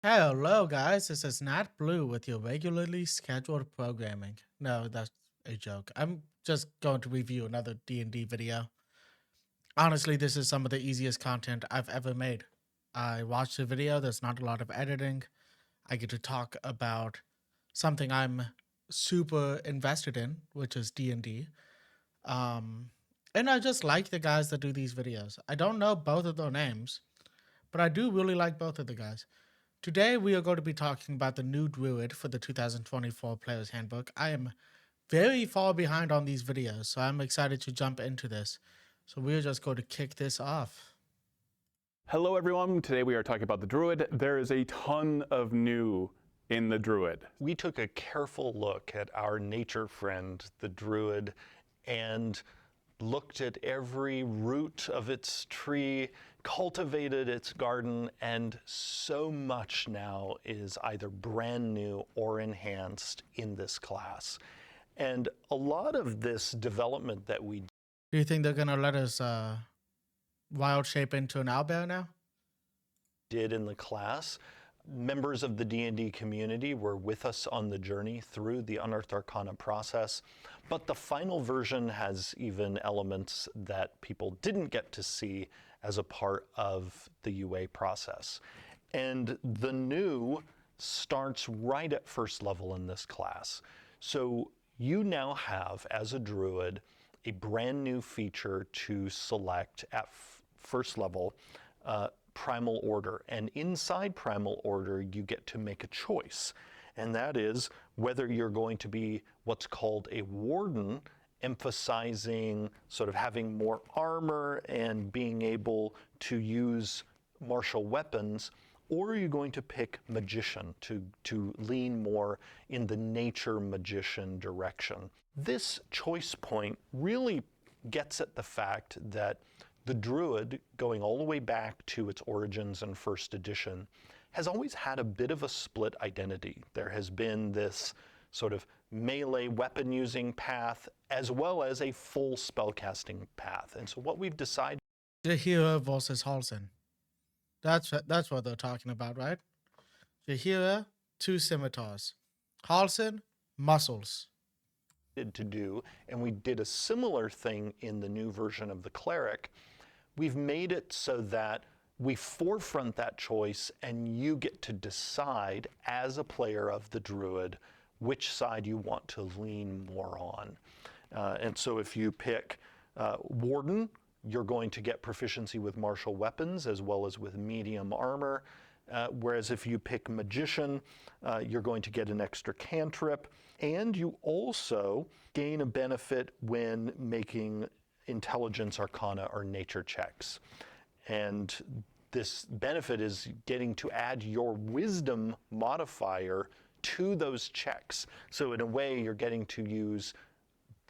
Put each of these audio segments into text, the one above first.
Hello, guys. This is Nat Blue with your regularly scheduled programming. No, that's a joke. I'm just going to review another D&D video. Honestly, this is some of the easiest content I've ever made. I watched the video. There's not a lot of editing. I get to talk about something I'm super invested in, which is D&D. Um, and I just like the guys that do these videos. I don't know both of their names, but I do really like both of the guys. Today, we are going to be talking about the new Druid for the 2024 Player's Handbook. I am very far behind on these videos, so I'm excited to jump into this. So we're just going to kick this off. Hello everyone, today we are talking about the Druid. There is a ton of new in the Druid. We took a careful look at our nature friend, the Druid, and looked at every root of its tree, cultivated its garden, and so much now is either brand new or enhanced in this class. And a lot of this development that we Do you think they're going to let us wild shape into an owlbear now? did in the class, members of the D&D community were with us on the journey through the Unearthed Arcana process, but the final version has even elements that people didn't get to see as a part of the UA process. And the new starts right at first level in this class. So you now have, as a druid, a brand new feature to select at first level, Primal Order. And inside Primal Order, you get to make a choice. And that is whether you're going to be what's called a Warden, emphasizing sort of having more armor and being able to use martial weapons, or are you going to pick Magician to lean more in the nature magician direction? This choice point really gets at the fact that the Druid, going all the way back to its origins in first edition, has always had a bit of a split identity. There has been this sort of melee weapon using path as well as a full spellcasting path. And so what we've decided, Jahira versus Halsin. That's what they're talking about, right? Jahira, 2 scimitars. Halsin, muscles. to do, and we did a similar thing in the new version of the Cleric, we've made it so that we forefront that choice and you get to decide as a player of the Druid which side you want to lean more on. And so if you pick Warden, you're going to get proficiency with martial weapons as well as with medium armor. Whereas if you pick Magician, you're going to get an extra cantrip, and you also gain a benefit when making intelligence, arcana, or nature checks. And this benefit is getting to add your wisdom modifier to those checks. So in a way, you're getting to use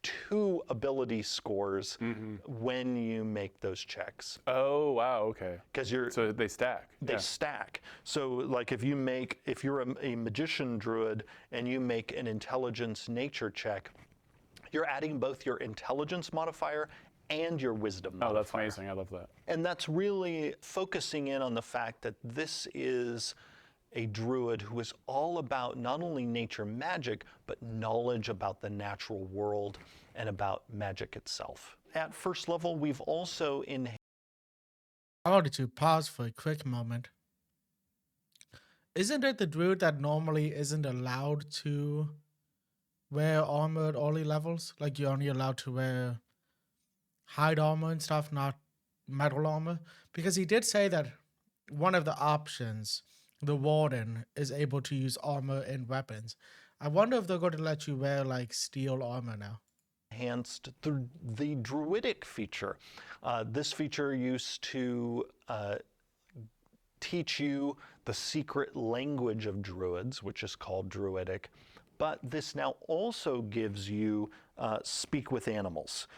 2 ability scores when you make those checks. Oh, wow, okay. Because you're So they stack. they stack. So like if you're a magician druid and you make an intelligence nature check, you're adding both your intelligence modifier and your wisdom modifier. Oh, that's amazing. I love that. And that's really focusing in on the fact that this is a druid who is all about not only nature magic, but knowledge about the natural world and about magic itself. At first level, we've also I wanted to pause for a quick moment. Isn't it the druid that normally isn't allowed to wear armor at early levels? Like you're only allowed to wear hide armor and stuff, not metal armor? Because he did say that one of the options, the Warden, is able to use armor and weapons. I wonder if they're going to let you wear like steel armor now. enhanced the druidic feature. This feature used to teach you the secret language of druids, which is called druidic, but this now also gives you speak with animals,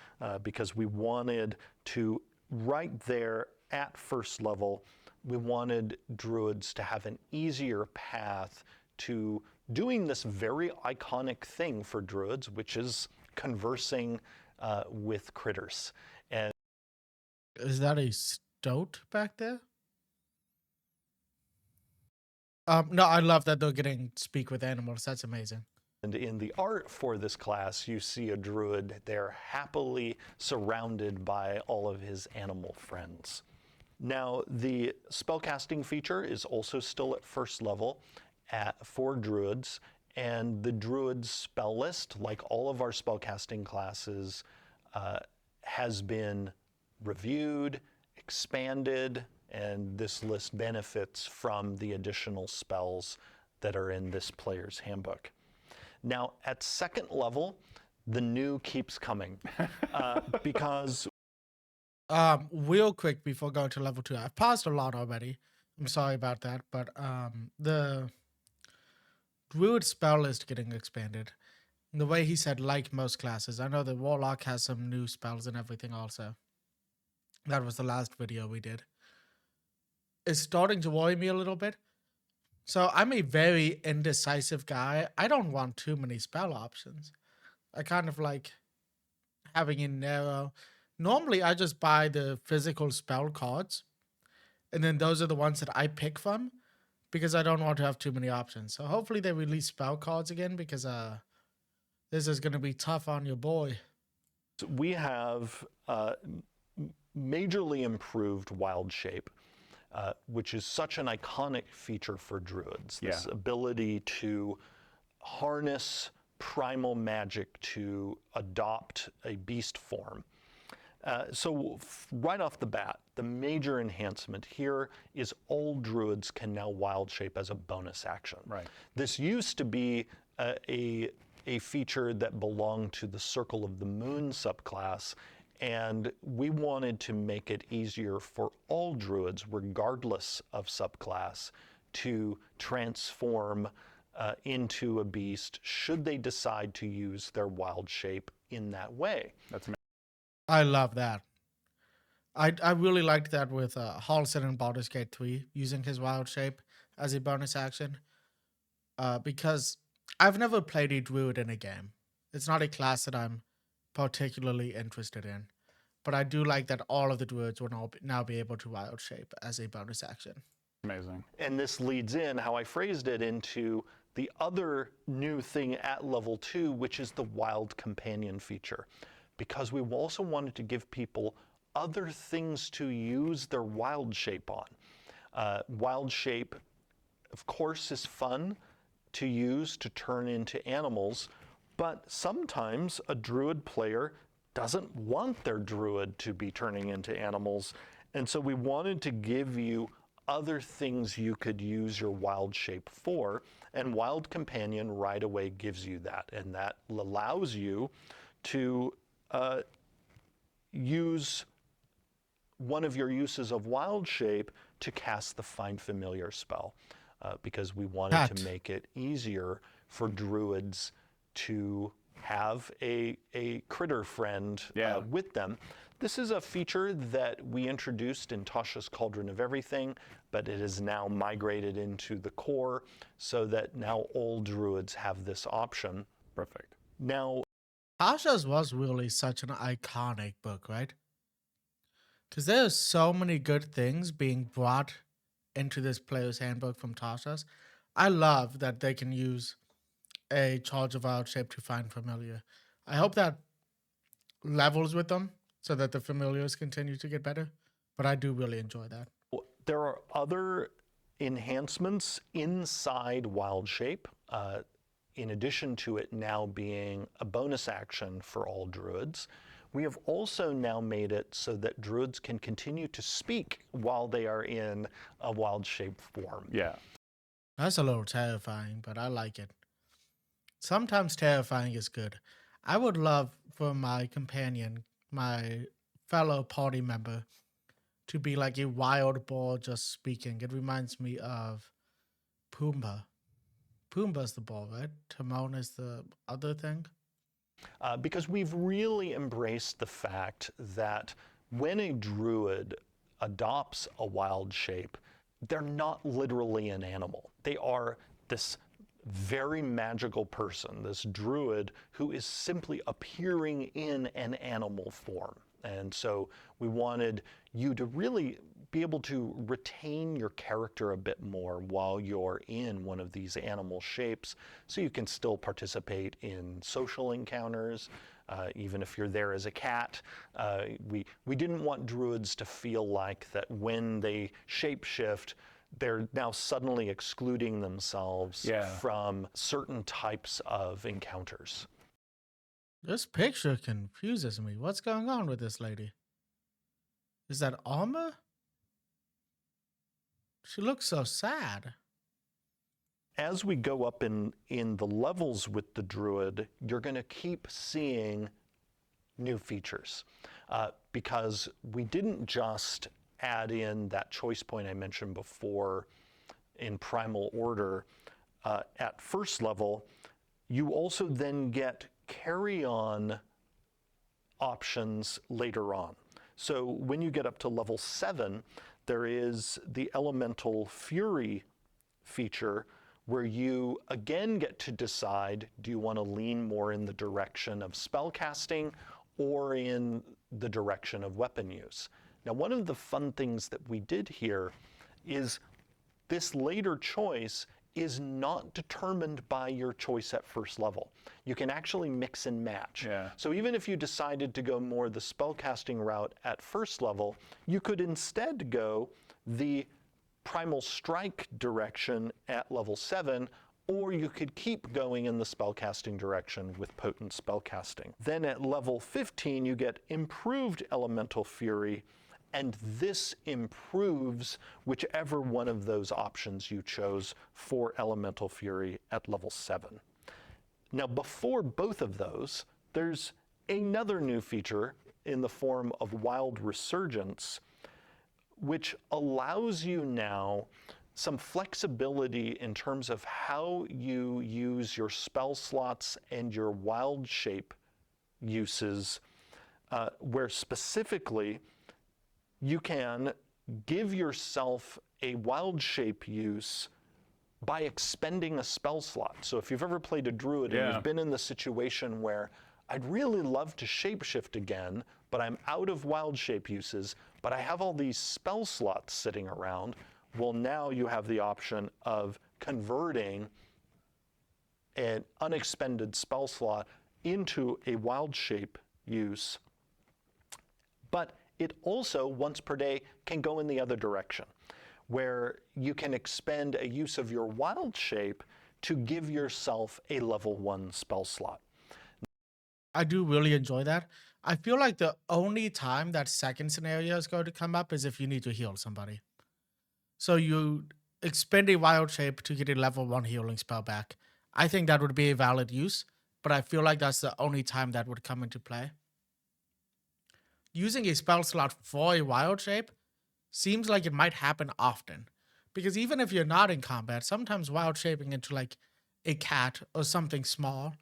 because we wanted to, right there at first level, we wanted druids to have an easier path to doing this very iconic thing for druids, which is conversing with critters. And Is that a stoat back there? No, I love that they're getting speak with animals. That's amazing. And in the art for this class, you see a druid there happily surrounded by all of his animal friends. Now, the spellcasting feature is also still at first level for druids, and the druid's spell list, like all of our spellcasting classes, has been reviewed, expanded, and this list benefits from the additional spells that are in this player's handbook. Now, at second level, the new keeps coming because Real quick before going to level 2, I've paused a lot already. I'm sorry about that, but the Druid spell list getting expanded. The way he said, like most classes, I know the Warlock has some new spells and everything also. That was the last video we did. It's starting to worry me a little bit. So I'm a very indecisive guy. I don't want too many spell options. I kind of like having it narrow. Normally, I just buy the physical spell cards, and then those are the ones that I pick from because I don't want to have too many options. So hopefully they release spell cards again because this is going to be tough on your boy. we have majorly improved Wild Shape, which is such an iconic feature for druids. This ability to harness primal magic to adopt a beast form. So right off the bat, the major enhancement here is all druids can now wild shape as a bonus action. Right. This used to be a feature that belonged to the Circle of the Moon subclass, and we wanted to make it easier for all druids, regardless of subclass, to transform into a beast should they decide to use their wild shape in that way. That's amazing. I love that. I really liked that with Halson in Baldur's Gate 3 using his wild shape as a bonus action. Because I've never played a druid in a game. It's not a class that I'm particularly interested in. But I do like that all of the druids will now be able to wild shape as a bonus action. Amazing. And this leads in, how I phrased it, into the other new thing at level 2, which is the Wild Companion feature. Because we also wanted to give people other things to use their wild shape on. Wild shape, of course, is fun to use to turn into animals, but sometimes a druid player doesn't want their druid to be turning into animals, and so we wanted to give you other things you could use your wild shape for, and Wild Companion right away gives you that, and that allows you to use one of your uses of wild shape to cast the Find Familiar spell, because we wanted to make it easier for druids to have a critter friend with them. This is a feature that we introduced in Tasha's Cauldron of Everything, but it is now migrated into the core so that now all druids have this option. Perfect. Now, Tasha's was really such an iconic book, right? Because there's so many good things being brought into this player's handbook from Tasha's. I love that they can use a charge of wild shape to find familiar. I hope that levels with them so that the familiars continue to get better. But I do really enjoy that. there are other enhancements inside Wild Shape, in addition to it now being a bonus action for all druids. We have also now made it so that druids can continue to speak while they are in a wild shape form. Yeah. That's a little terrifying, but I like it. Sometimes terrifying is good. I would love for my companion, my fellow party member, to be like a wild boar just speaking. It reminds me of Pumbaa. Pumbaa's the boar, right? Timon is the other thing. Because we've really embraced the fact that when a druid adopts a wild shape, they're not literally an animal. They are this very magical person, this druid who is simply appearing in an animal form. And so we wanted you to really be able to retain your character a bit more while you're in one of these animal shapes, so you can still participate in social encounters, even if you're there as a cat. We didn't want druids to feel like that when they shapeshift, they're now suddenly excluding themselves from certain types of encounters. This picture confuses me. What's going on with this lady? Is that armor? She looks so sad. As we go up in the levels with the druid, you're going to keep seeing new features, because we didn't just add in that choice point I mentioned before in primal order at first level. You also then get carry-on options later on. So when you get up to level 7, there is the elemental fury feature, where you again get to decide, do you want to lean more in the direction of spellcasting or in the direction of weapon use? Now, one of the fun things that we did here is this later choice is not determined by your choice at first level. You can actually mix and match. So even if you decided to go more the spellcasting route at first level, you could instead go the primal strike direction at level 7, or you could keep going in the spellcasting direction with potent spellcasting. Then at level 15, you get improved elemental fury, and this improves whichever one of those options you chose for elemental fury at level 7. Now, before both of those, there's another new feature in the form of Wild Resurgence, which allows you now some flexibility in terms of how you use your spell slots and your wild shape uses, where specifically you can give yourself a wild shape use by expending a spell slot. So if you've ever played a druid and you've been in the situation where I'd really love to shapeshift again, but I'm out of wild shape uses, but I have all these spell slots sitting around, well, now you have the option of converting an unexpended spell slot into a wild shape use. But it also, once per day, can go in the other direction, where you can expend a use of your wild shape to give yourself a level 1 spell slot. I do really enjoy that. I feel like the only time that second scenario is going to come up is if you need to heal somebody. So you expend a wild shape to get a level 1 healing spell back. I think that would be a valid use, but I feel like that's the only time that would come into play. Using a spell slot for a wild shape seems like it might happen often, because even if you're not in combat, sometimes wild shaping into like a cat or something small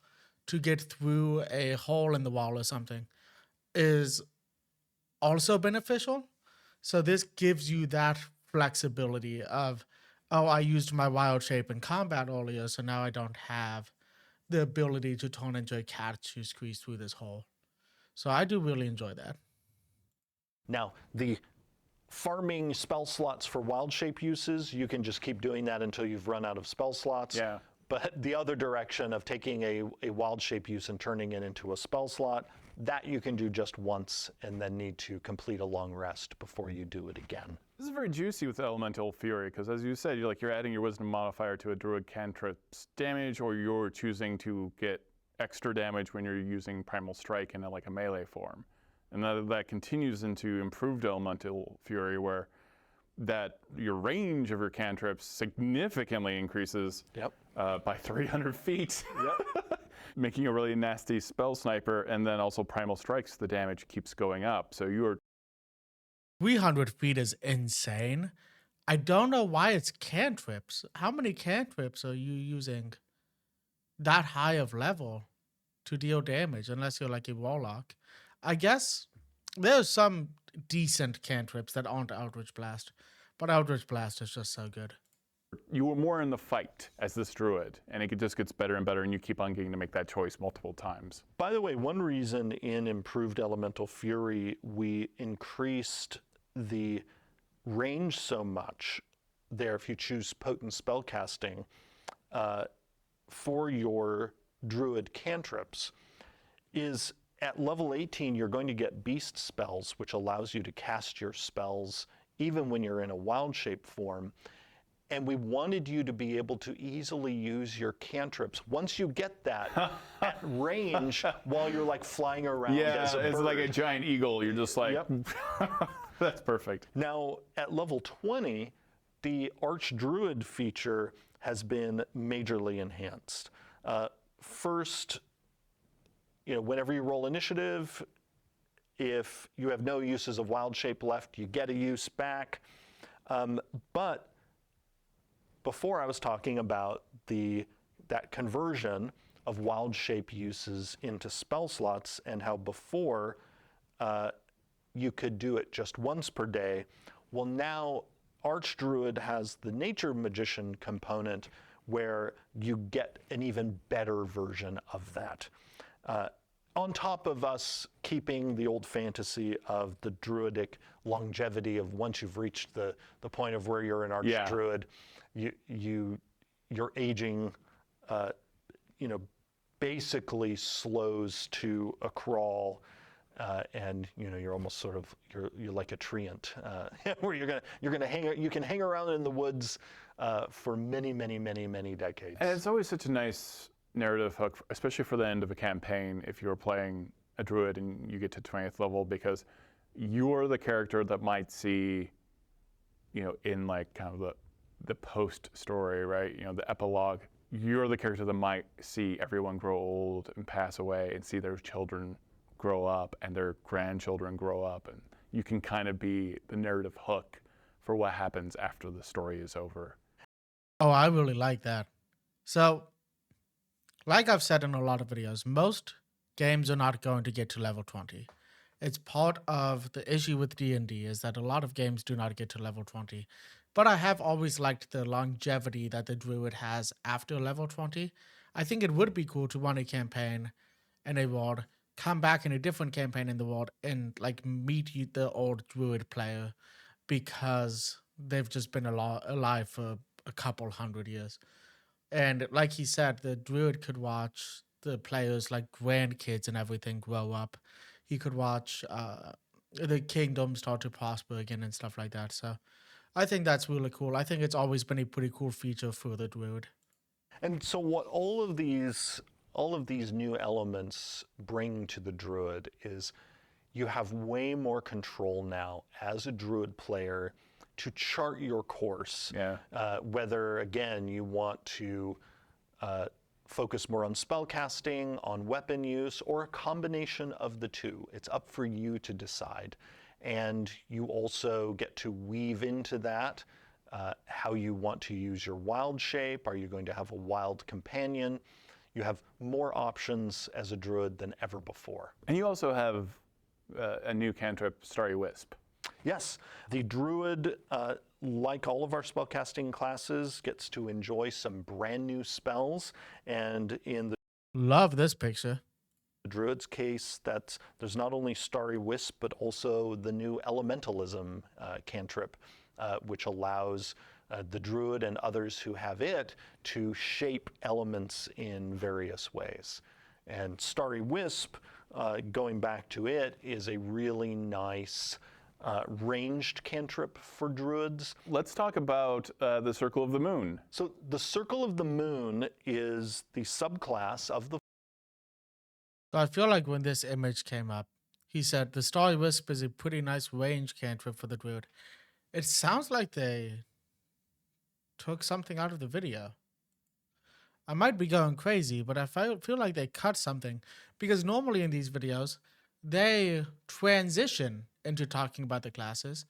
to get through a hole in the wall or something is also beneficial. So this gives you that flexibility of, oh, I used my wild shape in combat earlier, so now I don't have the ability to turn into a cat to squeeze through this hole. So I do really enjoy that. Now, the farming spell slots for wild shape uses, you can just keep doing that until you've run out of spell slots. But the other direction of taking a wild shape use and turning it into a spell slot, that you can do just once and then need to complete a long rest before you do it again. This is very juicy with Elemental Fury, because as you said, you're adding your Wisdom modifier to a Druid cantrip's damage, or you're choosing to get extra damage when you're using Primal Strike in a melee form. And that continues into improved Elemental Fury, where your range of your cantrips significantly increases by 300 feet, making a really nasty spell sniper, and then also Primal Strikes, the damage keeps going up. So you are 300 feet is insane. I don't know why it's cantrips. How many cantrips are you using that high of level to deal damage, unless you're like a warlock? I guess there's some decent cantrips that aren't Eldritch Blast, but Eldritch Blast is just so good. You were more in the fight as this druid, and it just gets better and better, and you keep on getting to make that choice multiple times. By the way, one reason in improved Elemental Fury we increased the range so much there if you choose potent spellcasting for your Druid cantrips is at level 18 you're going to get beast spells, which allows you to cast your spells even when you're in a wild shape form. And we wanted you to be able to easily use your cantrips once you get that at range while you're like flying around as a bird. It's like a giant eagle. You're just like, Yep. that's perfect. Now, at level 20, the Archdruid feature has been majorly enhanced. First, whenever you roll initiative, if you have no uses of wild shape left, you get a use back. But before I was talking about that conversion of wild shape uses into spell slots and how before you could do it just once per day. Well, now Archdruid has the Nature Magician component where you get an even better version of that. On top of us keeping the old fantasy of the druidic longevity of once you've reached the point of where you're an Archdruid, your aging, basically slows to a crawl, and you're almost sort of you're like a treant, where you can hang around in the woods for many decades. And it's always such a nice narrative hook, especially for the end of a campaign, if you're playing a druid and you get to 20th level, because you're the character that might see, in like kind of the post story, right? The epilogue. You're the character that might see everyone grow old and pass away and see their children grow up and their grandchildren grow up, and you can kind of be the narrative hook for what happens after the story is over. Oh, I really like that. So, like I've said in a lot of videos, most games are not going to get to level 20. It's part of the issue with D&D is that a lot of games do not get to level 20. But I have always liked the longevity that the Druid has after level 20. I think it would be cool to run a campaign in a world, come back in a different campaign in the world, and like meet the old Druid player because they've just been alive for a couple hundred years. And like he said, the Druid could watch the players like grandkids and everything grow up. He could watch the kingdom start to prosper again and stuff like that. So I think that's really cool. I think it's always been a pretty cool feature for the Druid. And so what all of these new elements bring to the Druid is you have way more control now as a Druid player to chart your course. Yeah. Whether, again, you want to focus more on spellcasting, on weapon use, or a combination of the two. It's up for you to decide. And you also get to weave into that how you want to use your wild shape. Are you going to have a wild companion? You have more options as a Druid than ever before. And you also have a new cantrip, Starry Wisp. Yes, the Druid, like all of our spellcasting classes, gets to enjoy some brand new spells. And in the Love this picture. Druid's case, there's not only Starry Wisp, but also the new Elementalism cantrip, which allows the Druid and others who have it to shape elements in various ways. And Starry Wisp, going back to it, is a really nice ranged cantrip for Druids. Let's talk about the Circle of the Moon. So the Circle of the Moon is the subclass of the... So I feel like when this image came up, he said the Starry Wisp is a pretty nice range cantrip for the Druid. It sounds like they took something out of the video. I might be going crazy, but I feel like they cut something, because normally in these videos, they transition into talking about the classes,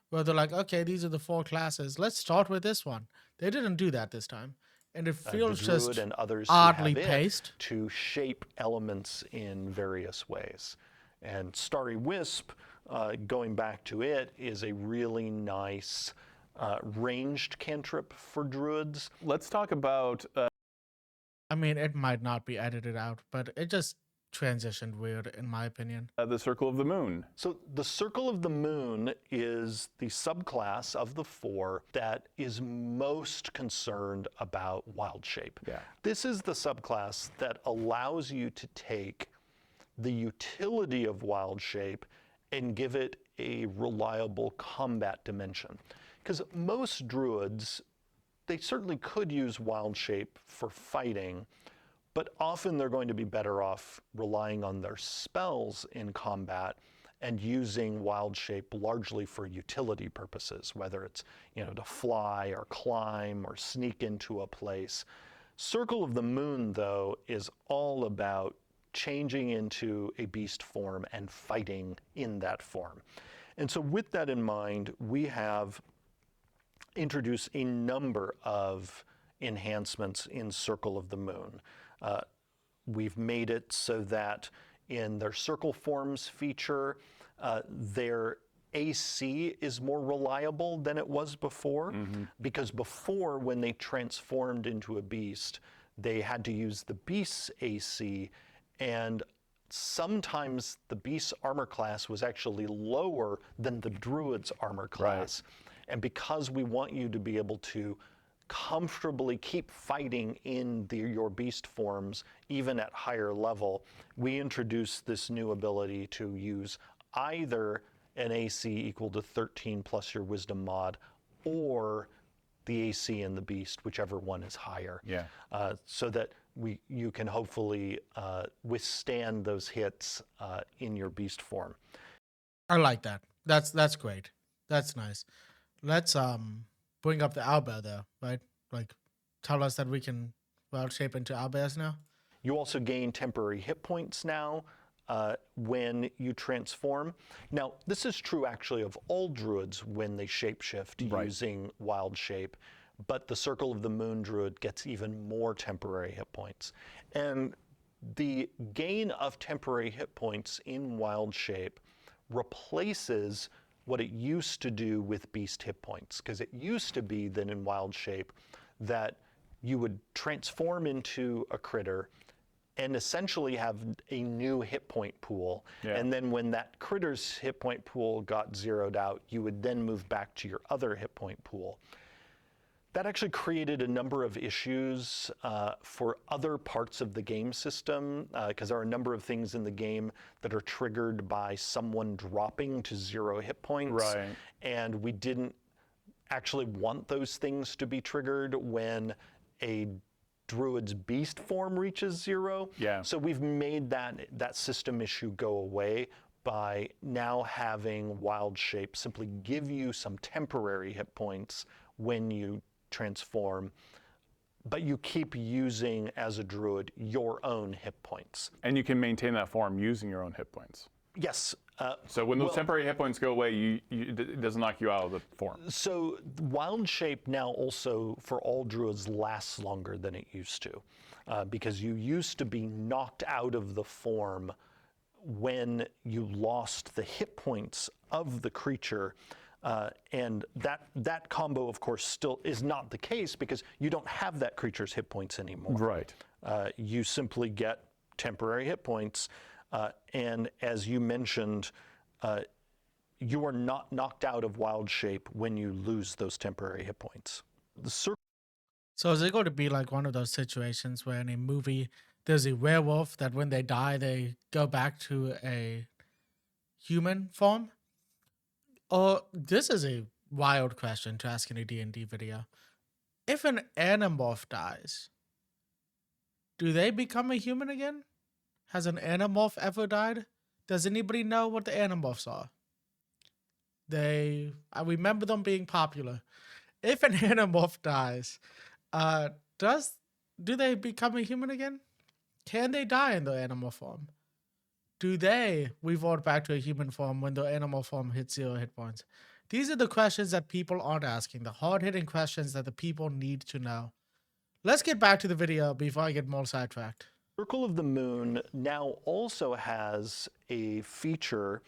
where they're like, okay, these are the 4 classes. Let's start with this one. They didn't do that this time. And it feels the Druid just and others oddly who have paced. to shape elements in various ways. And Starry Wisp, going back to it, is a really nice ranged cantrip for Druids. Let's talk about... I mean, it might not be edited out, but it just transitioned weird, in my opinion. The Circle of the Moon. So the Circle of the Moon is the subclass of the 4 that is most concerned about wild shape. Yeah. This is the subclass that allows you to take the utility of wild shape and give it a reliable combat dimension. Because most druids, they certainly could use wild shape for fighting, but often they're going to be better off relying on their spells in combat and using wild shape largely for utility purposes, whether it's, to fly or climb or sneak into a place. Circle of the Moon, though, is all about changing into a beast form and fighting in that form. And so with that in mind, we have introduced a number of enhancements in Circle of the Moon. We've made it so that in their circle forms feature, their AC is more reliable than it was before, because before, when they transformed into a beast, they had to use the beast's AC, and sometimes the beast's armor class was actually lower than the druid's armor class. Right. And because we want you to be able to comfortably keep fighting in your beast forms, even at higher level, we introduced this new ability to use either an AC equal to 13 plus your wisdom mod, or the AC in the beast, whichever one is higher. Yeah. So that you can hopefully withstand those hits in your beast form. I like that. That's great. That's nice. Let's bring up the owlbear there, right? Like, tell us that we can wild shape into owlbears now. You also gain temporary hit points now when you transform. Now, this is true actually of all druids when they shapeshift using wild shape, but the Circle of the Moon druid gets even more temporary hit points. And the gain of temporary hit points in wild shape replaces what it used to do with beast hit points, because it used to be that in wild shape that you would transform into a critter and essentially have a new hit point pool. Yeah. And then when that critter's hit point pool got zeroed out, you would then move back to your other hit point pool. That actually created a number of issues for other parts of the game system, because there are a number of things in the game that are triggered by someone dropping to 0 hit points. Right. And we didn't actually want those things to be triggered when a druid's beast form reaches 0. Yeah. So we've made that system issue go away by now having wild shape simply give you some temporary hit points when you transform, but you keep using, as a druid, your own hit points. And you can maintain that form using your own hit points. Yes. So when those temporary hit points go away, it doesn't knock you out of the form. So wild shape now also, for all druids, lasts longer than it used to, because you used to be knocked out of the form when you lost the hit points of the creature. And that combo, of course, still is not the case, because you don't have that creature's hit points anymore. Right. You simply get temporary hit points. And as you mentioned, you are not knocked out of wild shape when you lose those temporary hit points. So is it going to be like one of those situations where in a movie there's a werewolf that when they die they go back to a human form? Or this is a wild question to ask in a D&D video. If an animorph dies, do they become a human again? Has an animorph ever died? Does anybody know what the animorphs are? I remember them being popular. If an animorph dies, do they become a human again? Can they die in the animal form? Do they revert back to a human form when the animal form hits 0 hit points? These are the questions that people aren't asking, the hard-hitting questions that the people need to know. Let's get back to the video before I get more sidetracked. Circle of the Moon now also has a feature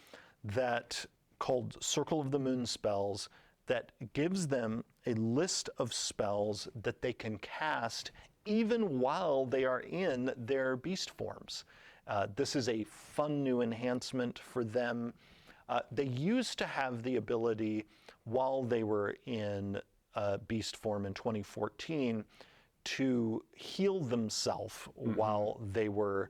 called Circle of the Moon spells that gives them a list of spells that they can cast even while they are in their beast forms. This is a fun new enhancement for them. They used to have the ability, while they were in beast form in 2014, to heal themselves while they were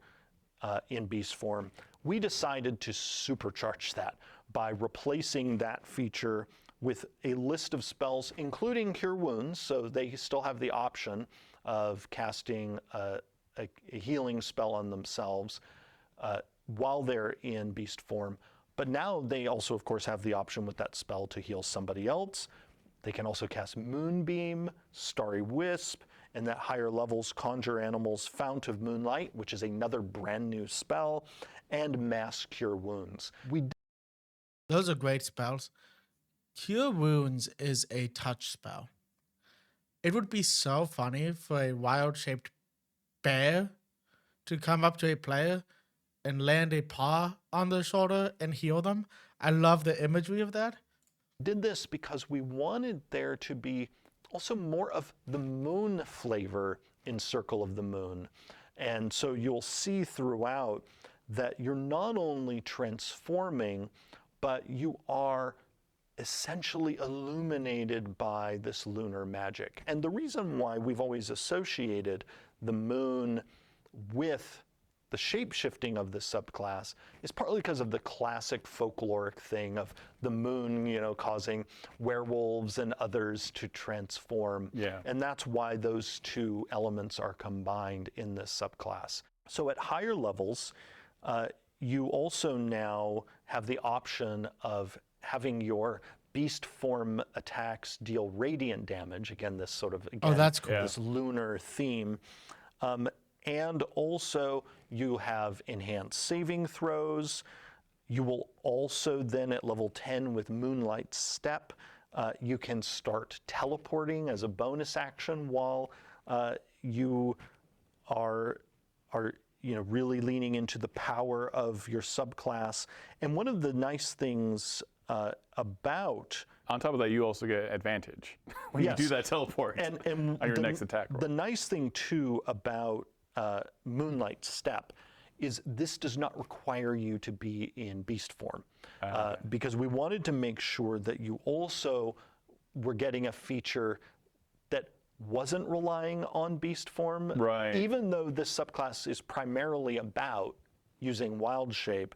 in beast form. We decided to supercharge that by replacing that feature with a list of spells, including Cure Wounds, so they still have the option of casting a healing spell on themselves while they're in beast form. But now they also, of course, have the option with that spell to heal somebody else. They can also cast Moonbeam, Starry Wisp, and at higher levels, Conjure Animals, Fount of Moonlight, which is another brand new spell, and Mass Cure Wounds. Those are great spells. Cure Wounds is a touch spell. It would be so funny for a wild-shaped bear to come up to a player and land a paw on their shoulder and heal them. I love the imagery of that. Did this because we wanted there to be also more of the moon flavor in Circle of the Moon. And so you'll see throughout that you're not only transforming, but you are essentially illuminated by this lunar magic. And the reason why we've always associated the moon with the shape-shifting of this subclass is partly because of the classic folkloric thing of the moon, causing werewolves and others to transform. Yeah. And that's why those two elements are combined in this subclass. So at higher levels, you also now have the option of having your beast form attacks deal radiant damage. Again, this sort of, That's cool. this lunar theme. And also you have enhanced saving throws. You will also then at level 10 with Moonlight Step, you can start teleporting as a bonus action while you are really leaning into the power of your subclass. And one of the nice things about... On top of that, you also get advantage when you do that teleport and on your next attack roll. The nice thing too about Moonlight Step is this does not require you to be in beast form, because we wanted to make sure that you also were getting a feature that wasn't relying on beast form. Right. Even though this subclass is primarily about using wild shape,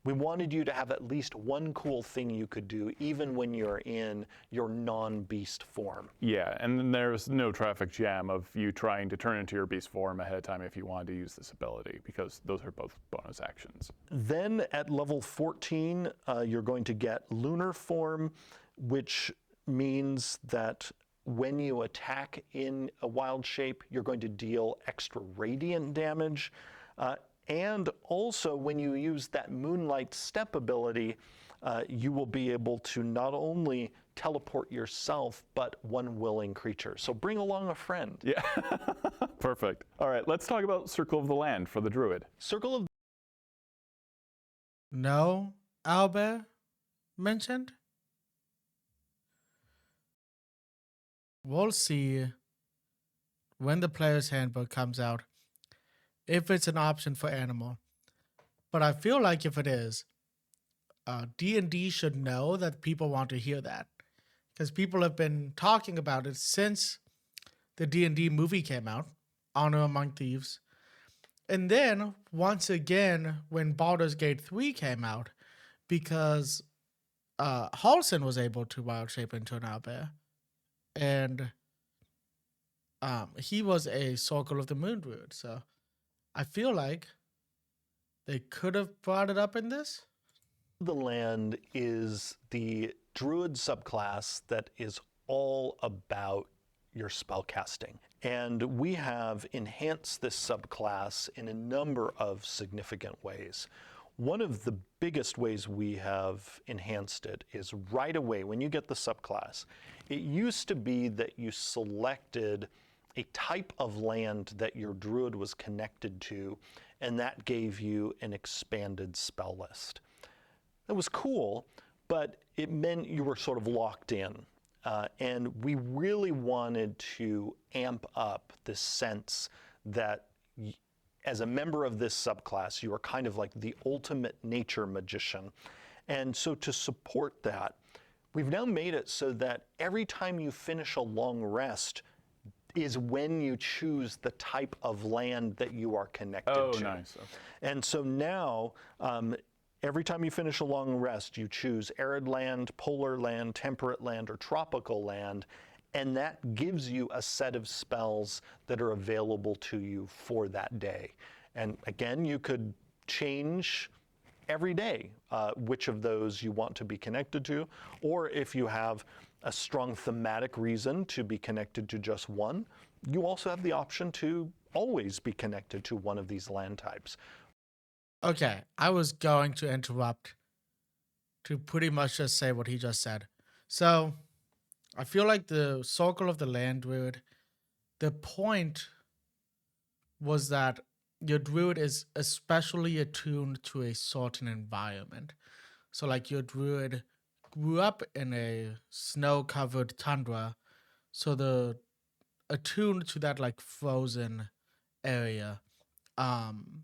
we wanted you to have at least one cool thing you could do even when you're in your non-beast form. Yeah, and then there's no traffic jam of you trying to turn into your beast form ahead of time if you wanted to use this ability, because those are both bonus actions. Then at level 14, you're going to get lunar form, which means that when you attack in a wild shape, you're going to deal extra radiant damage. And also, when you use that Moonlight Step ability, you will be able to not only teleport yourself, but one willing creature. So bring along a friend. Yeah, perfect. All right, let's talk about Circle of the Land for the Druid. Circle of... No owlbear mentioned? We'll see when the player's handbook comes out if it's an option for animal. But I feel like if it is, D&D should know that people want to hear that, because people have been talking about it since the D&D movie came out, Honor Among Thieves. And then once again when Baldur's Gate 3 came out, because Halsin was able to wild shape into an owlbear, and he was a Circle of the Moon druid. So I feel like they could have brought it up in this. The Land is the druid subclass that is all about your spellcasting. And we have enhanced this subclass in a number of significant ways. One of the biggest ways we have enhanced it is right away when you get the subclass. It used to be that you selected a type of land that your druid was connected to, and that gave you an expanded spell list. That was cool, but it meant you were sort of locked in. And we really wanted to amp up this sense that as a member of this subclass, you are kind of like the ultimate nature magician. And so to support that, we've now made it so that every time you finish a long rest is when you choose the type of land that you are connected to. Oh, nice. Okay. And so now, every time you finish a long rest, you choose arid land, polar land, temperate land, or tropical land, and that gives you a set of spells that are available to you for that day. And again, you could change every day which of those you want to be connected to, or if you have a strong thematic reason to be connected to just one, you also have the option to always be connected to one of these land types. Okay, I was going to interrupt to pretty much just say what he just said. So, I feel like the Circle of the Land Druid, the point was that your Druid is especially attuned to a certain environment. So, like, your Druid grew up in a snow-covered tundra, so the attuned to that like frozen area. Um,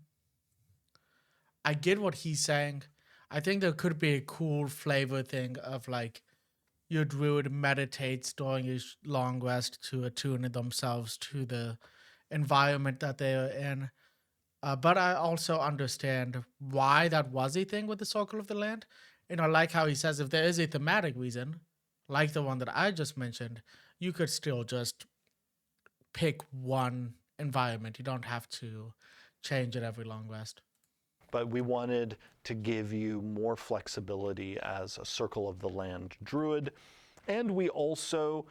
I get what he's saying. I think there could be a cool flavor thing of like your druid meditates during his long rest to attune themselves to the environment that they are in. But I also understand why that was a thing with the Circle of the Land. And I like how he says if there is a thematic reason, like the one that I just mentioned, you could still just pick one environment. You don't have to change it every long rest. But we wanted to give you more flexibility as a Circle of the Land druid. And we also,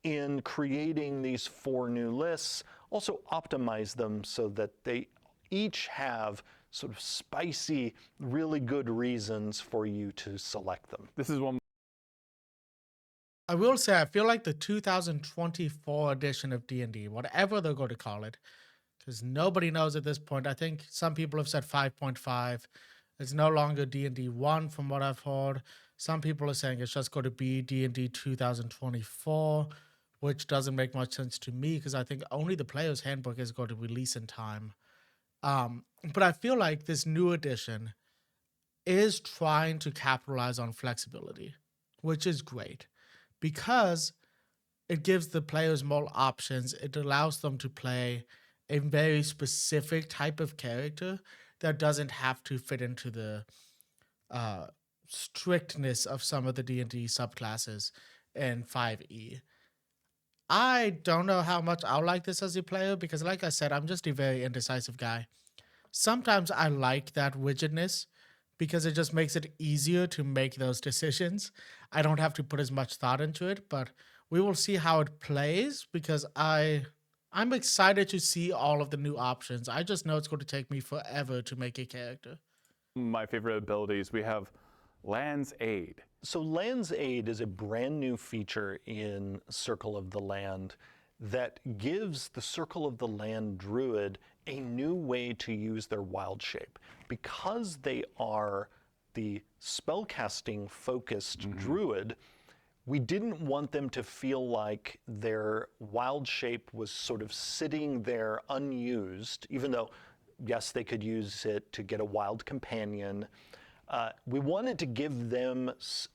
in creating these 4 new lists, also optimize them so that they each have sort of spicy, really good reasons for you to select them. This is one. I will say I feel like the 2024 edition of D&D, whatever they're going to call it, because nobody knows at this point. I think some people have said 5.5. It's no longer D&D 1 from what I've heard. Some people are saying it's just going to be D&D 2024, which doesn't make much sense to me because I think only the player's handbook is going to release in time. But I feel like this new edition is trying to capitalize on flexibility, which is great because it gives the players more options. It allows them to play a very specific type of character that doesn't have to fit into the strictness of some of the D&D subclasses in 5e. I don't know how much I'll like this as a player because, like I said, I'm just a very indecisive guy. Sometimes I like that rigidness because it just makes it easier to make those decisions. I don't have to put as much thought into it, but we will see how it plays because I'm excited to see all of the new options. I just know it's going to take me forever to make a character. My favorite abilities, we have Land's Aid. So Land's Aid is a brand new feature in Circle of the Land that gives the Circle of the Land druid a new way to use their wild shape. Because they are the spellcasting focused druid, we didn't want them to feel like their wild shape was sort of sitting there unused, even though, yes, they could use it to get a wild companion. We wanted to give them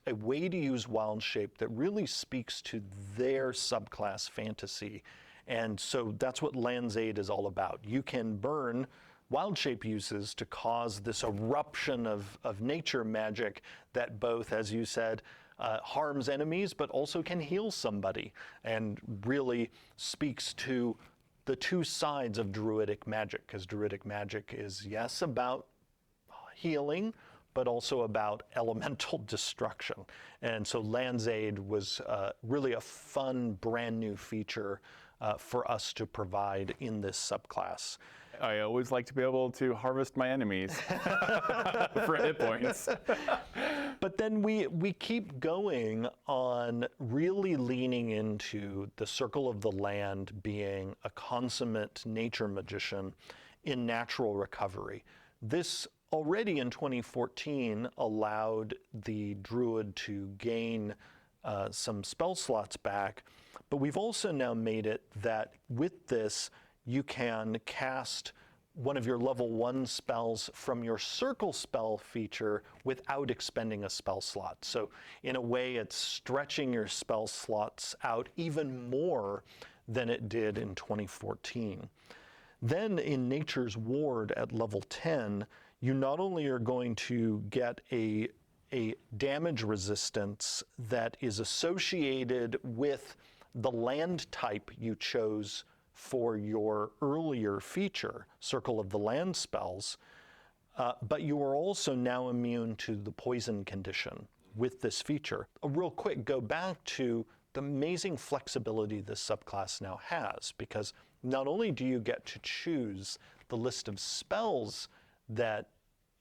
a way to use wild shape that really speaks to their subclass fantasy. And so that's what Land's Aid is all about. You can burn wild shape uses to cause this eruption of nature magic that both, as you said, harms enemies, but also can heal somebody and really speaks to the two sides of druidic magic, because druidic magic is, yes, about healing, but also about elemental destruction. And so Land's Aid was really a fun, brand new feature for us to provide in this subclass. I always like to be able to harvest my enemies for hit points. But then we keep going on really leaning into the Circle of the Land being a consummate nature magician in natural recovery. This already in 2014 allowed the druid to gain some spell slots back, but we've also now made it that with this you can cast one of your level 1 spells from your circle spell feature without expending a spell slot. So in a way, it's stretching your spell slots out even more than it did in 2014. Then in Nature's Ward at level 10, you not only are going to get a damage resistance that is associated with the land type you chose for your earlier feature, Circle of the Land spells, but you are also now immune to the poison condition with this feature. Real quick, go back to the amazing flexibility this subclass now has, because not only do you get to choose the list of spells that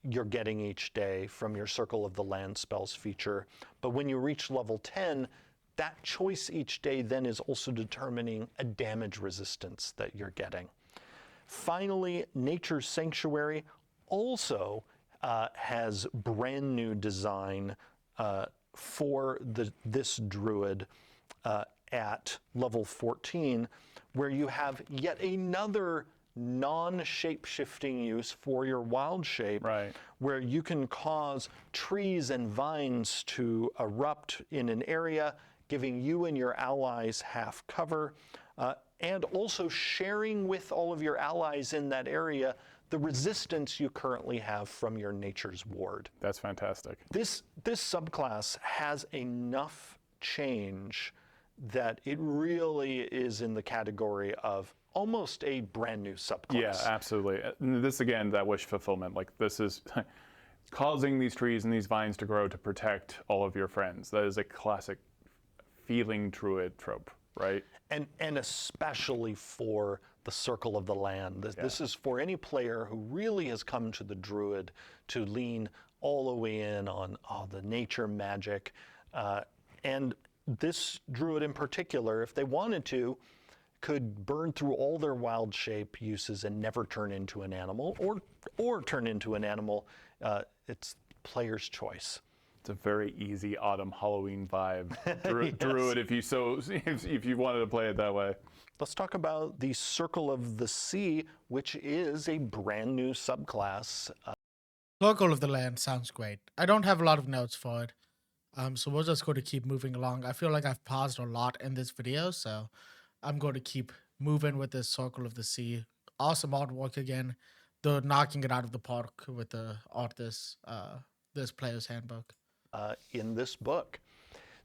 you're getting each day from your Circle of the Land spells feature, but when you reach level 10, that choice each day then is also determining a damage resistance that you're getting. Finally, Nature's Sanctuary also has brand new design for this Druid at level 14, where you have yet another non-shape-shifting use for your wild shape, Right. where you can cause trees and vines to erupt in an area, giving you and your allies half cover, and also sharing with all of your allies in that area the resistance you currently have from your Nature's Ward. That's fantastic. This subclass has enough change that it really is in the category of almost a brand new subclass. Yeah, absolutely. This, again, that wish fulfillment. Like, this is causing these trees and these vines to grow to protect all of your friends. That is a classic feeling Druid trope, right? And especially for the Circle of the Land. This is for any player who really has come to the Druid to lean all the way in on the nature magic. And this Druid in particular, if they wanted to, could burn through all their wild shape uses and never turn into an animal, or turn into an animal. It's player's choice. It's a very easy autumn Halloween vibe. Yes. Druid, if you wanted to play it that way. Let's talk about the Circle of the Sea, which is a brand new subclass. Circle of the Land sounds great. I don't have a lot of notes for it. So we're just going to keep moving along. I feel like I've paused a lot in this video, so I'm going to keep moving with this Circle of the Sea. Awesome artwork again. They're knocking it out of the park with the art this player's handbook. In this book.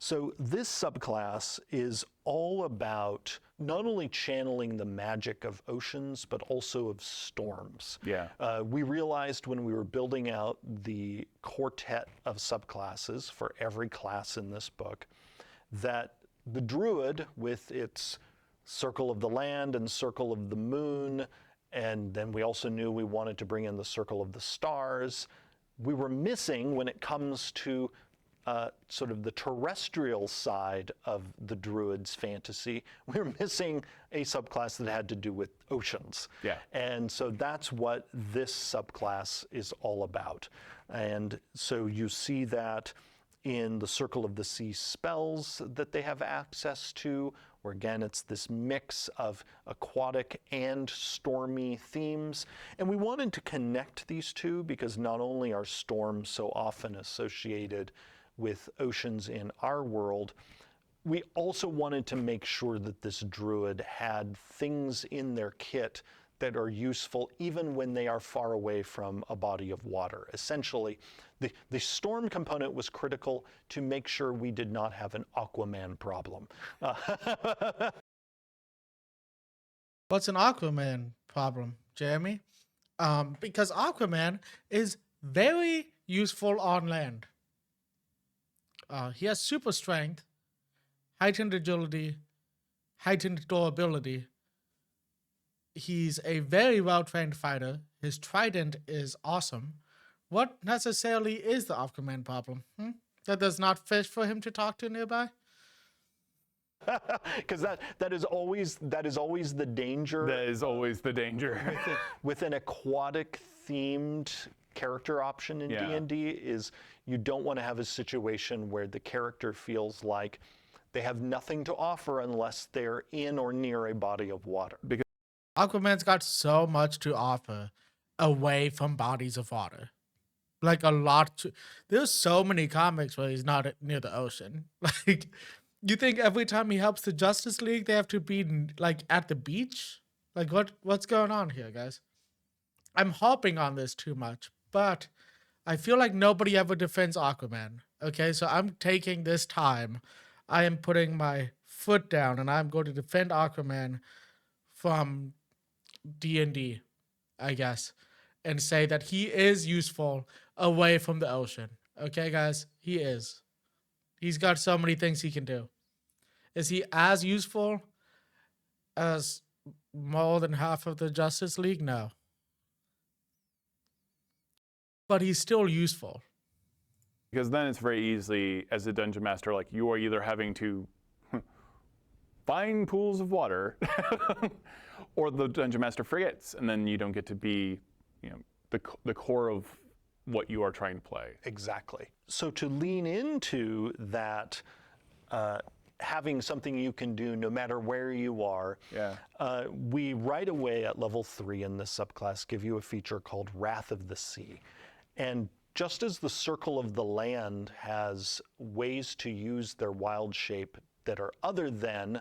So this subclass is all about not only channeling the magic of oceans, but also of storms. Yeah. We realized when we were building out the quartet of subclasses for every class in this book that the Druid, with its Circle of the Land and Circle of the Moon, and then we also knew we wanted to bring in the Circle of the Stars, we were missing when it comes to sort of the terrestrial side of the Druid's fantasy. We were missing a subclass that had to do with oceans. Yeah. And so that's what this subclass is all about. And so you see that in the Circle of the Sea spells that they have access to, where again it's this mix of aquatic and stormy themes. And we wanted to connect these two because not only are storms so often associated with oceans in our world, we also wanted to make sure that this Druid had things in their kit that are useful even when they are far away from a body of water. Essentially, the storm component was critical to make sure we did not have an Aquaman problem. What's an Aquaman problem, Jeremy? Because Aquaman is very useful on land. He has super strength, heightened agility, heightened durability. He's a very well-trained fighter. His trident is awesome. What necessarily is the Aquaman problem? That there's not fish for him to talk to nearby? Because that is always the danger. That is always the danger. With an aquatic themed character option in D&D is you don't want to have a situation where the character feels like they have nothing to offer unless they're in or near a body of water. Because Aquaman's got so much to offer away from bodies of water. Like a lot. There's so many comics where he's not near the ocean. Like, you think every time he helps the Justice League, they have to be like at the beach? Like, what's going on here, guys? I'm harping on this too much, but I feel like nobody ever defends Aquaman. Okay, so I'm taking this time. I am putting my foot down, and I'm going to defend Aquaman from D&D, I guess, and say that he is useful away from the ocean. Okay, guys, he is. He's got so many things he can do. Is he as useful as more than half of the Justice League? No. But he's still useful. Because then it's very easily, as a dungeon master, like you are either having to find pools of water, or the dungeon master forgets, and then you don't get to be, the core of what you are trying to play. Exactly. So to lean into that, having something you can do no matter where you are, we right away at level 3 in this subclass give you a feature called Wrath of the Sea. And just as the Circle of the Land has ways to use their wild shape that are other than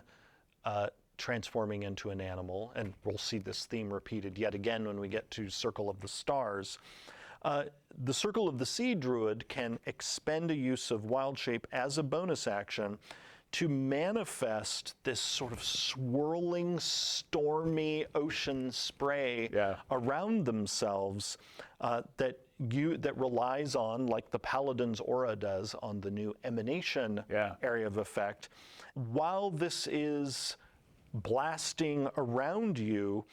transforming into an animal, and we'll see this theme repeated yet again when we get to Circle of the Stars, the Circle of the Sea Druid can expend a use of wild shape as a bonus action to manifest this sort of swirling, stormy ocean spray around themselves that relies on, like the Paladin's aura does on the new Emanation area of effect. While this is blasting around you,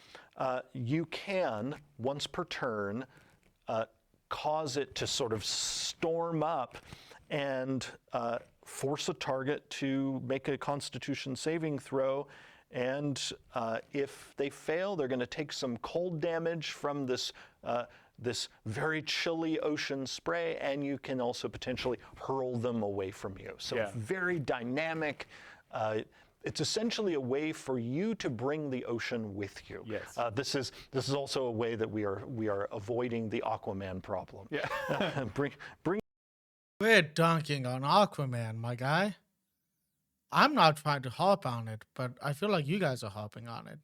you can, once per turn, cause it to sort of storm up and force a target to make a Constitution saving throw. And if they fail, they're going to take some cold damage from this this very chilly ocean spray, and you can also potentially hurl them away from you. So very dynamic. It's essentially a way for you to bring the ocean with you. Yes. This is also a way that we are avoiding the Aquaman problem. Yeah. bring. We're dunking on Aquaman, my guy. I'm not trying to harp on it, but I feel like you guys are harping on it.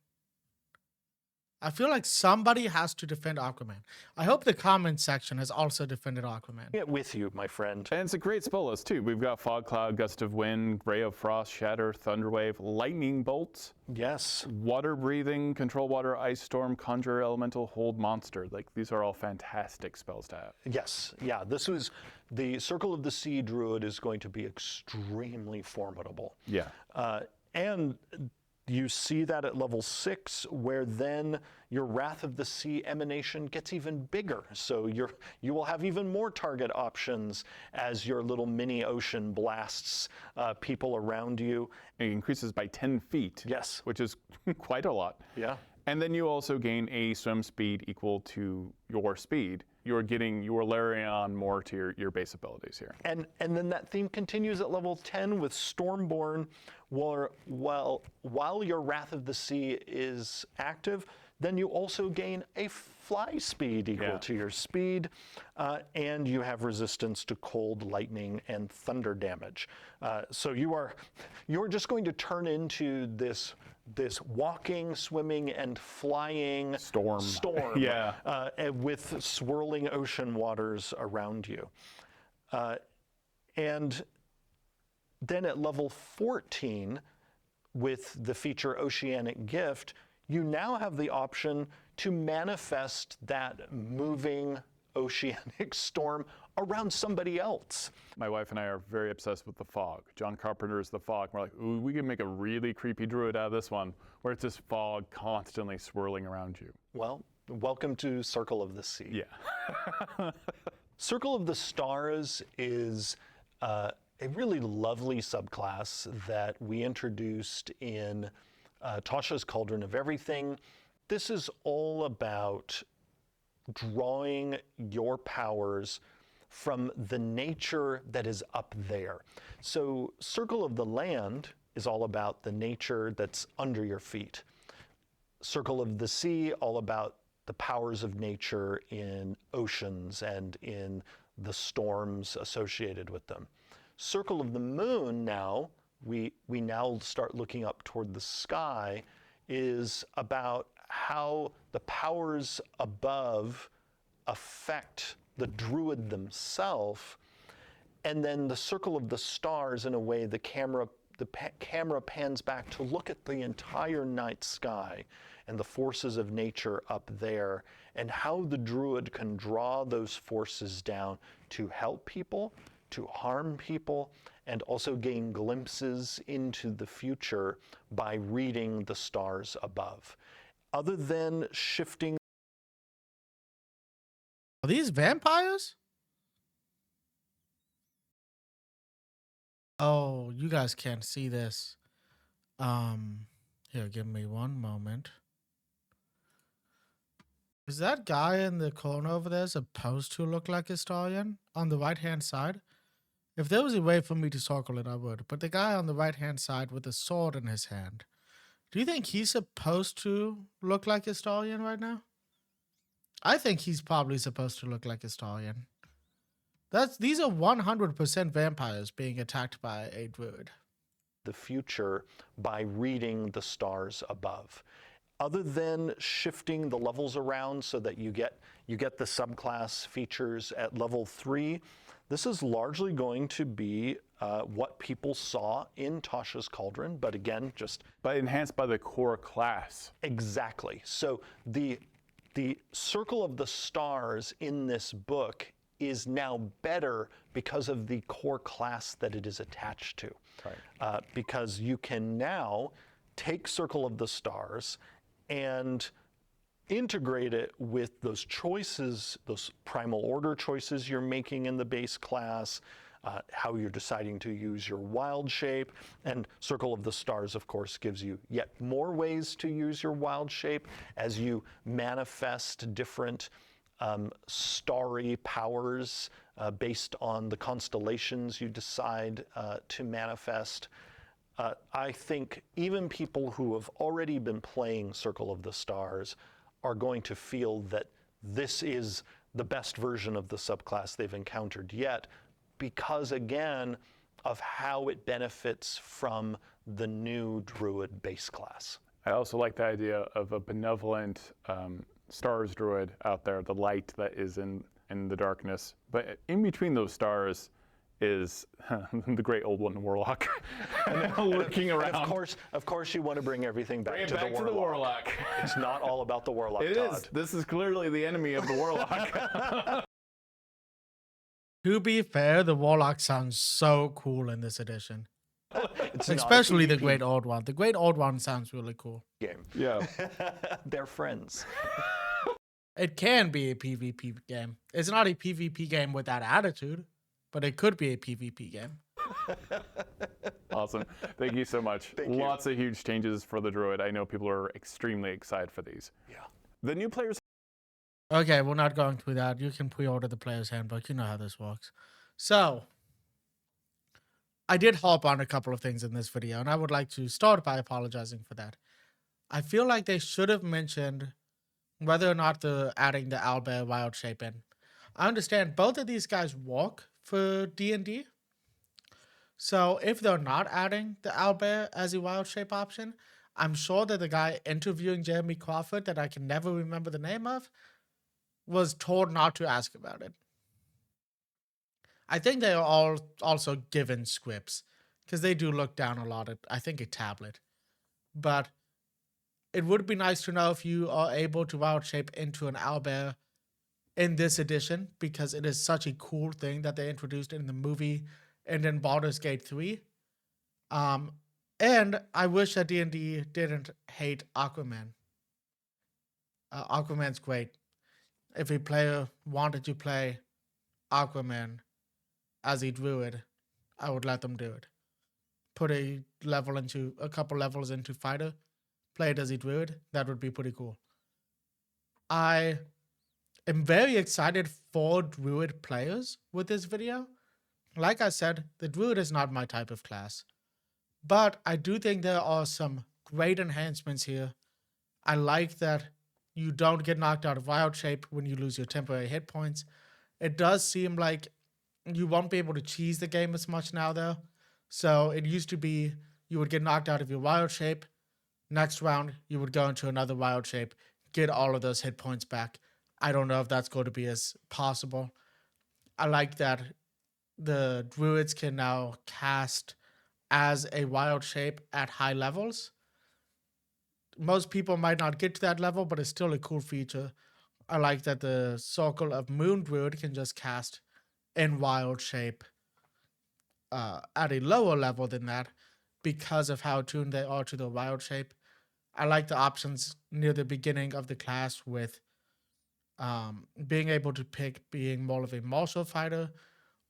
I feel like somebody has to defend Aquaman. I hope the comment section has also defended Aquaman. Get with you, my friend. And it's a great spell list too. We've got Fog Cloud, Gust of Wind, Ray of Frost, Shatter, Thunderwave, Lightning Bolt. Yes. Water Breathing, Control Water, Ice Storm, Conjure Elemental, Hold Monster. Like, these are all fantastic spells to have. Yes. Yeah. This was the Circle of the Sea Druid is going to be extremely formidable. Yeah. And you see that at level 6, where then your Wrath of the Sea emanation gets even bigger. So you will have even more target options as your little mini ocean blasts people around you. It increases by 10 feet. Yes. Which is quite a lot. Yeah. And then you also gain a swim speed equal to your speed. You are layering on more to your base abilities here. And then that theme continues at level 10 with Stormborn, while your Wrath of the Sea is active, then you also gain a fly speed equal to your speed, and you have resistance to cold, lightning, and thunder damage. So you're just going to turn into this walking, swimming, and flying storm with swirling ocean waters around you. And then at level 14, with the feature Oceanic Gift, you now have the option to manifest that moving oceanic storm around somebody else. My wife and I are very obsessed with the fog. John Carpenter's The Fog. We're like, ooh, we can make a really creepy druid out of this one, where it's this fog constantly swirling around you. Well, welcome to Circle of the Sea. Yeah. Circle of the Stars is a really lovely subclass that we introduced in Tasha's Cauldron of Everything. This is all about drawing your powers from the nature that is up there. So Circle of the Land is all about the nature that's under your feet. Circle of the Sea, all about the powers of nature in oceans and in the storms associated with them. Circle of the Moon now, we now start looking up toward the sky, is about how the powers above affect the Druid themselves. And then the Circle of the Stars, in a way, the camera pans back to look at the entire night sky and the forces of nature up there, and how the Druid can draw those forces down to help people, to harm people, and also gain glimpses into the future by reading the stars above. Other than shifting... Are these vampires? Oh, you guys can't see this. Here, give me one moment. Is that guy in the corner over there supposed to look like a stallion on the right-hand side? If there was a way for me to circle it, I would. But the guy on the right-hand side with a sword in his hand, do you think he's supposed to look like a stallion right now? I think he's probably supposed to look like a stallion. These are 100% vampires being attacked by a druid. The future by reading the stars above. Other than shifting the levels around so that you get the subclass features at level 3, this is largely going to be what people saw in Tasha's Cauldron, but again, But enhanced by the core class. Exactly. So the Circle of the Stars in this book is now better because of the core class that it is attached to. Right. Because you can now take Circle of the Stars and integrate it with those choices, those primal order choices you're making in the base class, how you're deciding to use your wild shape. And Circle of the Stars, of course, gives you yet more ways to use your wild shape as you manifest different starry powers based on the constellations you decide to manifest. I think even people who have already been playing Circle of the Stars are going to feel that this is the best version of the subclass they've encountered yet, because again of how it benefits from the new Druid base class. I also like the idea of a benevolent stars druid out there, the light that is in the darkness. But in between those stars is the great old one, Warlock. And looking around. And of course, you want to bring everything back, to the Warlock. It's not all about the Warlock. It is. This is clearly the enemy of the Warlock. To be fair, the Warlock sounds so cool in this edition. It's especially the Great Old One. The Great Old One sounds really cool. Game. Yeah. They're friends. It can be a PvP game. It's not a PvP game with that attitude, but it could be a PvP game. Awesome. Thank you so much. Lots of huge changes for the Druid. I know people are extremely excited for these. Yeah. The new players. Okay, we're not going through that. You can pre-order the player's handbook. You know how this works. So, I did hop on a couple of things in this video, and I would like to start by apologizing for that. I feel like they should have mentioned whether or not they're adding the owlbear wild shape in. I understand both of these guys work for D&D. So if they're not adding the owlbear as a wild shape option, I'm sure that the guy interviewing Jeremy Crawford, that I can never remember the name of, was told not to ask about it. I think they are all also given scripts, because they do look down a lot at, I think, a tablet. But it would be nice to know if you are able to wild shape into an owlbear in this edition, because it is such a cool thing that they introduced in the movie and in Baldur's Gate 3. And I wish that D&D didn't hate Aquaman. Aquaman's great. If a player wanted to play Aquaman as a druid, I would let them do it. Put a couple levels into fighter, play it as a druid. That would be pretty cool. I am very excited for druid players with this video. Like I said, the druid is not my type of class, but I do think there are some great enhancements here I like that you don't get knocked out of wild shape when you lose your temporary hit points. It does seem like you won't be able to cheese the game as much now, though. So it used to be you would get knocked out of your wild shape. Next round, you would go into another wild shape, get all of those hit points back. I don't know if that's going to be as possible. I like that the druids can now cast as a wild shape at high levels. Most people might not get to that level, but it's still a cool feature. I like that the Circle of Moon Druid can just cast in wild shape at a lower level than that because of how tuned they are to the wild shape. I like the options near the beginning of the class with being able to pick being more of a martial fighter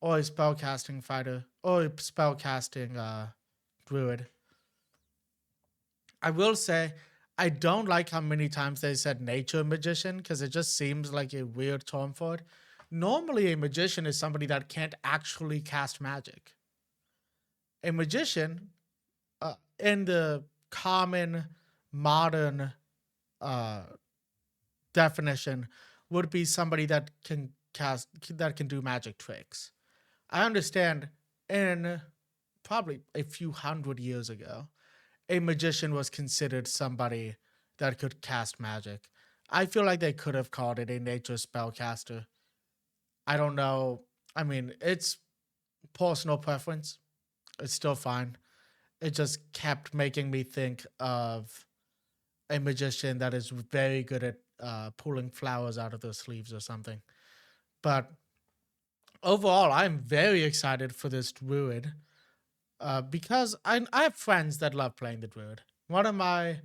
or a spellcasting fighter or a spellcasting druid. I will say I don't like how many times they said nature magician because it just seems like a weird term for it. Normally, a magician is somebody that can't actually cast magic. A magician, in the common modern uh, definition, would be somebody that can do magic tricks. I understand in probably a few hundred years ago, a magician was considered somebody that could cast magic. I feel like they could have called it a nature spellcaster. I don't know. I mean, it's personal preference. It's still fine. It just kept making me think of a magician that is very good at pulling flowers out of their sleeves or something. But overall, I'm very excited for this druid because I have friends that love playing the druid. One of my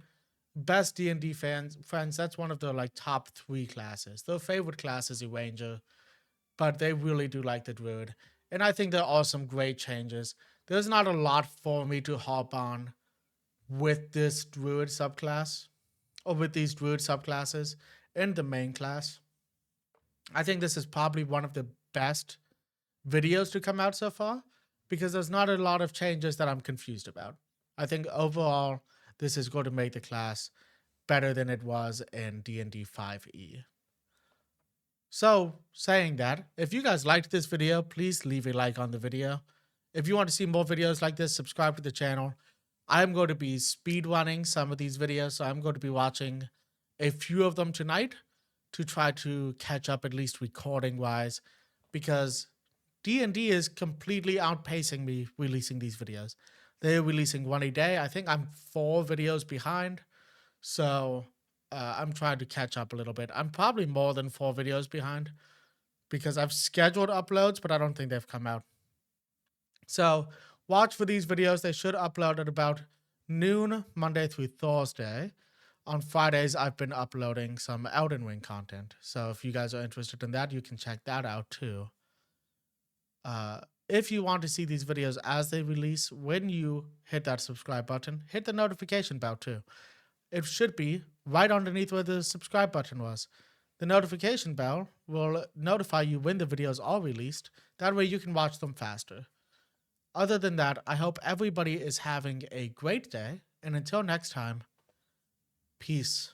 best D&D friends, that's one of the like top 3 classes. Their favorite class is a ranger, but they really do like the druid. And I think there are some great changes. There's not a lot for me to hop on with this druid subclass or with these druid subclasses in the main class. I think this is probably one of the best videos to come out so far because there's not a lot of changes that I'm confused about. I think overall this is going to make the class better than it was in D&D 5e. So, saying that, if you guys liked this video, please leave a like on the video. If you want to see more videos like this, subscribe to the channel. I'm going to be speedrunning some of these videos, so I'm going to be watching a few of them tonight to try to catch up, at least recording-wise, because D&D is completely outpacing me releasing these videos. They're releasing one a day. I think I'm 4 videos behind, so I'm trying to catch up a little bit. I'm probably more than 4 videos behind because I've scheduled uploads, but I don't think they've come out. So watch for these videos. They should upload at about noon, Monday through Thursday. On Fridays, I've been uploading some Elden Ring content. So if you guys are interested in that, you can check that out too. If you want to see these videos as they release, when you hit that subscribe button, hit the notification bell too. It should be right underneath where the subscribe button was. The notification bell will notify you when the videos are released. That way you can watch them faster. Other than that, I hope everybody is having a great day. And until next time, peace.